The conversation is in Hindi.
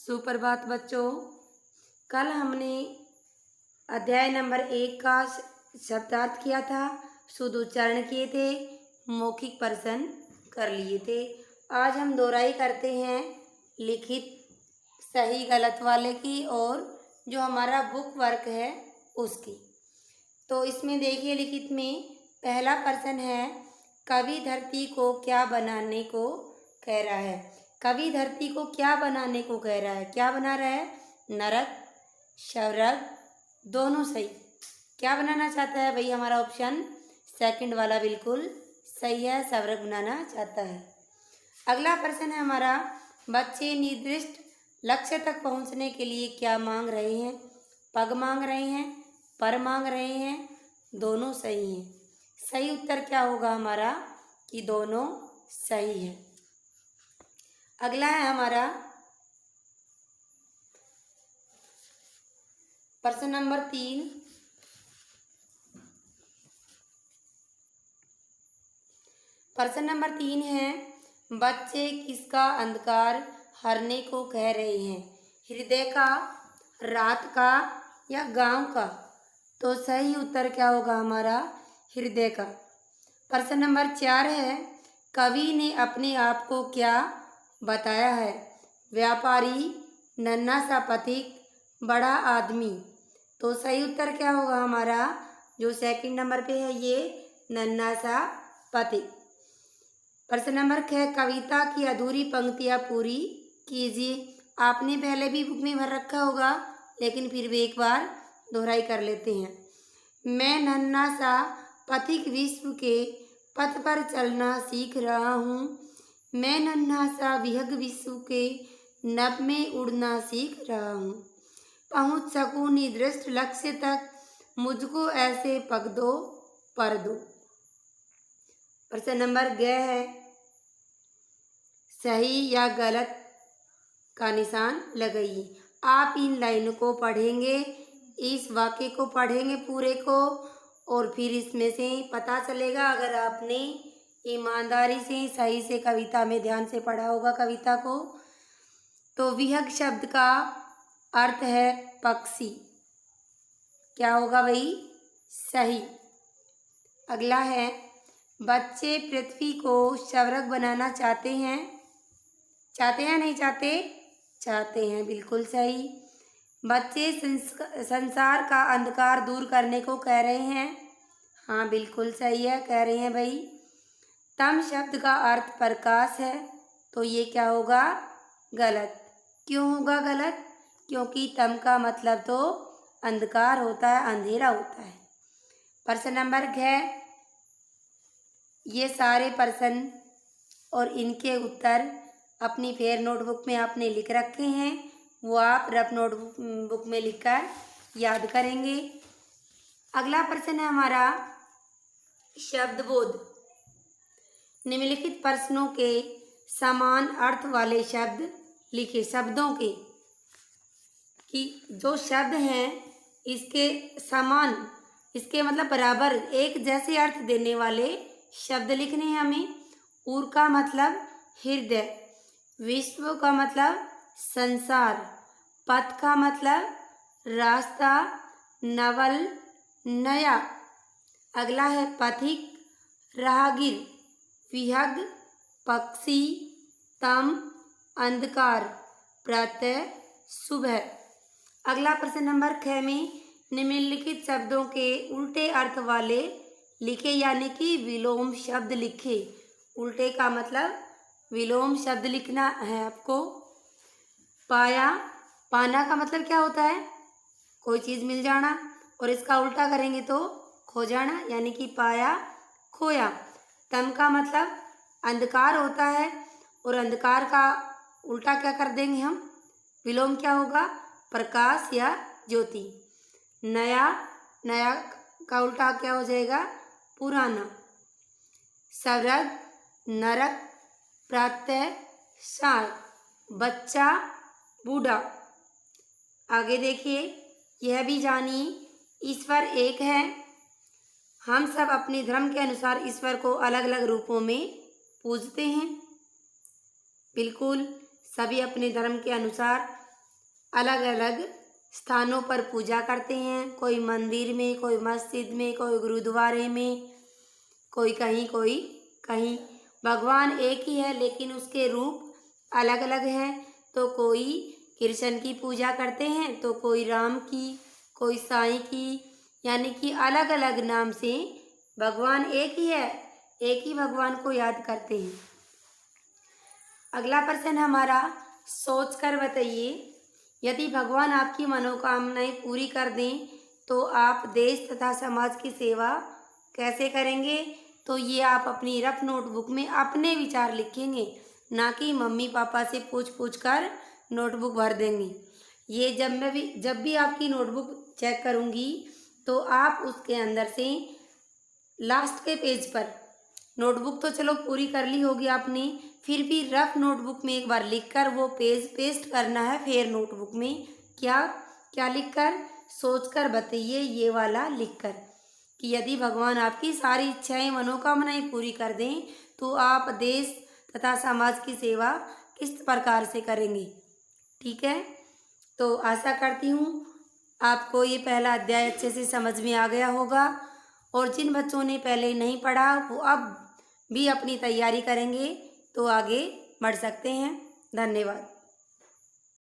सुप्रभात बच्चों। कल हमने अध्याय नंबर 1 का शब्दार्थ किया था, शुद्ध उच्चारण किए थे, मौखिक प्रश्न कर लिए थे। आज हम दोहराई करते हैं लिखित सही गलत वाले की और जो हमारा बुक वर्क है उसकी। तो इसमें देखिए, लिखित में पहला प्रश्न है, कवि धरती को क्या बनाने को कह रहा है। कवि धरती को क्या बनाने को कह रहा है? क्या बना रहा है? नरक, स्वर्ग, दोनों सही। क्या बनाना चाहता है भाई? हमारा ऑप्शन सेकंड वाला बिल्कुल सही है, स्वर्ग बनाना चाहता है। अगला प्रश्न है हमारा, बच्चे निर्दिष्ट लक्ष्य तक पहुंचने के लिए क्या मांग रहे हैं? पग मांग रहे हैं, पर मांग रहे हैं, दोनों सही हैं। सही उत्तर क्या होगा हमारा? कि दोनों सही है। अगला है हमारा प्रश्न नंबर 3। प्रश्न नंबर 3 है, बच्चे किसका अंधकार हरने को कह रहे हैं? हृदय का, रात का या गांव का? तो सही उत्तर क्या होगा हमारा? हृदय का। प्रश्न नंबर 4 है, कवि ने अपने आप को क्या बताया है? व्यापारी, नन्हा सा पथिक, बड़ा आदमी? तो सही उत्तर क्या होगा हमारा? जो सेकंड नंबर पे है ये नन्हा सा पथिक। प्रश्न नंबर 6, कविता की अधूरी पंक्तियाँ पूरी कीजिए। आपने पहले भी बुक में भर रखा होगा, लेकिन फिर भी एक बार दोहराई कर लेते हैं। मैं नन्हा सा पथिक विश्व के पथ पर चलना सीख रहा हूँ। मैं नन्हा सा विहग विश्व के नभ में उड़ना सीख रहा हूँ। पहुँच सकूँ निर्दिष्ट लक्ष्य तक, मुझको ऐसे पग दो पर दो। प्रश्न नंबर 6 है, सही या गलत का निशान लगाइए। आप इन लाइनों को पढ़ेंगे, इस वाक्य को पढ़ेंगे पूरे को, और फिर इसमें से पता चलेगा अगर आपने ईमानदारी से सही से कविता में ध्यान से पढ़ा होगा कविता को। तो विहग शब्द का अर्थ है पक्षी। क्या होगा भाई? सही। अगला है, बच्चे पृथ्वी को स्वर्ग बनाना चाहते हैं। चाहते हैं नहीं चाहते? चाहते हैं, बिल्कुल सही। बच्चे संसार का अंधकार दूर करने को कह रहे हैं। हाँ, बिल्कुल सही है, कह रहे हैं भाई। तम शब्द का अर्थ प्रकाश है, तो ये क्या होगा? गलत। क्यों होगा गलत? क्योंकि तम का मतलब तो अंधकार होता है, अंधेरा होता है। प्रश्न नंबर 6, ये सारे प्रश्न और इनके उत्तर अपनी फेयर नोटबुक में आपने लिख रखे हैं, वो आप रफ नोटबुक में लिखकर याद करेंगे। अगला प्रश्न है हमारा शब्दबोध। निम्नलिखित प्रश्नों के समान अर्थ वाले शब्द लिखे। शब्दों के कि जो शब्द हैं इसके समान, इसके मतलब बराबर, एक जैसे अर्थ देने वाले शब्द लिखने हैं हमें। उर का मतलब हृदय, विश्व का मतलब संसार, पथ का मतलब रास्ता, नवल, नया। अगला है पथिक, राहगीर, विहग, पक्षी, तम, अंधकार, प्रातः, सुबह। अगला प्रश्न नंबर 6 में निम्नलिखित शब्दों के उल्टे अर्थ वाले लिखे, यानी कि विलोम शब्द लिखे। उल्टे का मतलब विलोम शब्द लिखना है आपको। पाया, पाना का मतलब क्या होता है? कोई चीज़ मिल जाना, और इसका उल्टा करेंगे तो खो जाना, यानी कि पाया, खोया। तम का मतलब अंधकार होता है, और अंधकार का उल्टा क्या कर देंगे हम? विलोम क्या होगा? प्रकाश या ज्योति। नया, नया का उल्टा क्या हो जाएगा? पुराना। स्वर्ग, नरक, प्रातः, साय, बच्चा, बूढ़ा। आगे देखिए, यह भी जानिए, ईश्वर एक है। हम सब अपने धर्म के अनुसार ईश्वर को अलग अलग रूपों में पूजते हैं। बिल्कुल, सभी अपने धर्म के अनुसार अलग अलग स्थानों पर पूजा करते हैं, कोई मंदिर में, कोई मस्जिद में, कोई गुरुद्वारे में, कोई कहीं। भगवान एक ही है लेकिन उसके रूप अलग अलग हैं। तो कोई कृष्ण की पूजा करते हैं, तो कोई राम की, कोई साईं की, यानी कि अलग अलग नाम से भगवान एक ही है, एक ही भगवान को याद करते हैं। अगला प्रश्न हमारा, सोच कर बताइए, यदि भगवान आपकी मनोकामनाएं पूरी कर दें तो आप देश तथा समाज की सेवा कैसे करेंगे? तो ये आप अपनी रफ नोटबुक में अपने विचार लिखेंगे, ना कि मम्मी पापा से पूछ कर नोटबुक भर देंगे। ये जब भी आपकी नोटबुक चेक करूँगी तो आप उसके अंदर से लास्ट के पेज पर, नोटबुक तो चलो पूरी कर ली होगी आपने, फिर भी रफ नोटबुक में एक बार लिखकर वो पेज पेस्ट करना है। फिर नोटबुक में क्या क्या लिखकर, सोचकर बताइए, ये वाला लिखकर कि यदि भगवान आपकी सारी इच्छाएं मनोकामनाएं पूरी कर दें तो आप देश तथा समाज की सेवा किस प्रकार से करेंगे। ठीक है, तो आशा करती हूँ आपको ये पहला अध्याय अच्छे से समझ में आ गया होगा, और जिन बच्चों ने पहले नहीं पढ़ा वो अब भी अपनी तैयारी करेंगे तो आगे बढ़ सकते हैं। धन्यवाद।